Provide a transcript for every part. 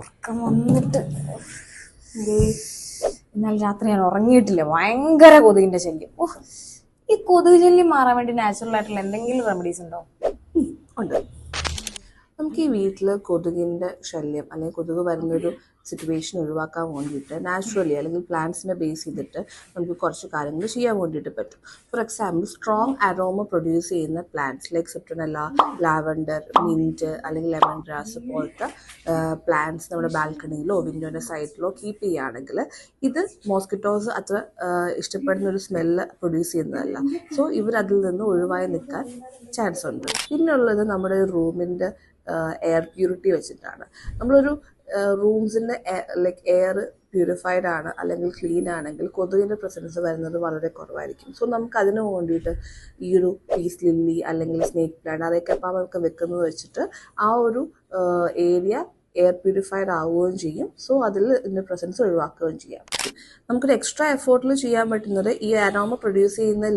ഉറക്കം വന്നിട്ട് ഇന്നലെ രാത്രി ഞാൻ ഉറങ്ങിയിട്ടില്ല. ഭയങ്കര കൊതുകിന്റെ ശല്യം. ഈ കൊതുക് ശല്യം മാറാൻ വേണ്ടി നാച്ചുറൽ ആയിട്ടുള്ള എന്തെങ്കിലും റെമഡീസ് ഉണ്ടോ? ഉണ്ട്. നമുക്ക് ഈ വീട്ടിൽ കൊതുകിൻ്റെ ശല്യം അല്ലെങ്കിൽ കൊതുക് വരുന്നൊരു സിറ്റുവേഷൻ ഒഴിവാക്കാൻ വേണ്ടിയിട്ട് നാച്ചുറലി അല്ലെങ്കിൽ പ്ലാന്റ്സിനെ ബേസ് ചെയ്തിട്ട് നമുക്ക് കുറച്ച് കാര്യങ്ങൾ ചെയ്യാൻ വേണ്ടിയിട്ട് പറ്റും. For example, strong aroma produce ചെയ്യുന്ന പ്ലാന്റ്സ് ലൈക്ക് സിട്രനല്ല, ലാവൻഡർ, മിൻറ്റ് അല്ലെങ്കിൽ ലെമൺ ഗ്രാസ് പോലത്തെ പ്ലാന്റ്സ് നമ്മുടെ ബാൽക്കണിയിലോ വിൻഡോയുടെ സൈഡിലോ കീപ്പ് ചെയ്യുകയാണെങ്കിൽ ഇത് മോസ്കിറ്റോസ് അത്ര ഇഷ്ടപ്പെടുന്ന ഒരു സ്മെല്ല് പ്രൊഡ്യൂസ് ചെയ്യുന്നതല്ല. സോ ഇവരതിൽ നിന്ന് ഒഴിവായി നിൽക്കാൻ ചാൻസ് ഉണ്ട്. പിന്നുള്ളത് നമ്മുടെ റൂമിൻ്റെ എയർ പ്യൂരിറ്റി വെച്ചിട്ടാണ്. നമ്മളൊരു റൂംസിൻ്റെ ലൈക്ക് എയർ പ്യൂരിഫൈഡ് ആണ് അല്ലെങ്കിൽ ക്ലീൻ ആണെങ്കിൽ കൊതുകിൻ്റെ പ്രസൻസ് വരുന്നത് വളരെ കുറവായിരിക്കും. സോ നമുക്ക് അതിന് വേണ്ടിയിട്ട് ഈ ഒരു പീസ് ലില്ലി അല്ലെങ്കിൽ സ്നേക്ക് പ്ലാന്റ് അതൊക്കെ നമുക്ക് വെക്കുന്നത് വെച്ചിട്ട് ആ ഒരു ഏരിയ എയർ പ്യൂരിഫൈഡ് ആവുകയും ചെയ്യും. സോ അതിൽ ഇതിൻ്റെ പ്രസൻസ് ഒഴിവാക്കുകയും ചെയ്യാം. നമുക്കൊരു എക്സ്ട്രാ എഫേർട്ടിൽ ചെയ്യാൻ പറ്റുന്നത് ഈ അരോമ പ്രൊഡ്യൂസ് ചെയ്യുന്ന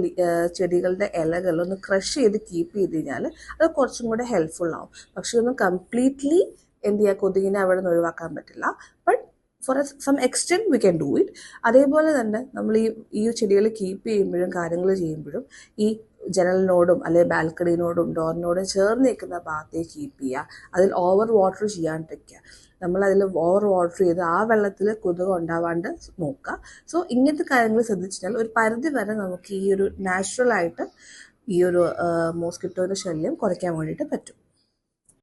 ചെടികളുടെ ഇലകളൊന്ന് ക്രഷ് ചെയ്ത് കീപ്പ് ചെയ്ത് കഴിഞ്ഞാൽ അത് കുറച്ചും കൂടെ ഹെൽപ്ഫുൾ ആവും. പക്ഷെ ഒന്ന് കംപ്ലീറ്റ്ലി എന്ത് ചെയ്യുക, കൊതുകിനെ അവിടെ നിന്ന് ഒഴിവാക്കാൻ പറ്റില്ല. But for some extent we can do it. അതേപോലെ തന്നെ നമ്മൾ ഈ ചെടികൾ കീപ്പ് ചെയ്യുമ്പോഴും കാര്യങ്ങൾ ചെയ്യുമ്പോഴും ഈ ജനലിനോടും അല്ലെങ്കിൽ ബാൽക്കണിനോടും ഡോറിനോടും ചേർന്ന് നിൽക്കുന്ന ഭാഗത്തേക്ക് കീപ്പ് ചെയ്യുക. അതിൽ ഓവർ വാട്ടർ ചെയ്യാണ്ടിരിക്കുക. നമ്മളതിൽ ഓവർ വാട്ടർ ചെയ്ത് ആ വെള്ളത്തിൽ കൊതുക് ഉണ്ടാവാണ്ട് നോക്കുക. സോ ഇങ്ങനത്തെ കാര്യങ്ങൾ ശ്രദ്ധിച്ചാൽ ഒരു പരിധി വരെ നമുക്ക് ഈ ഒരു നാച്ചുറലായിട്ട് ഈ ഒരു മോസ്കിറ്റോയുടെ ശല്യം കുറയ്ക്കാൻ വേണ്ടിയിട്ട് പറ്റും.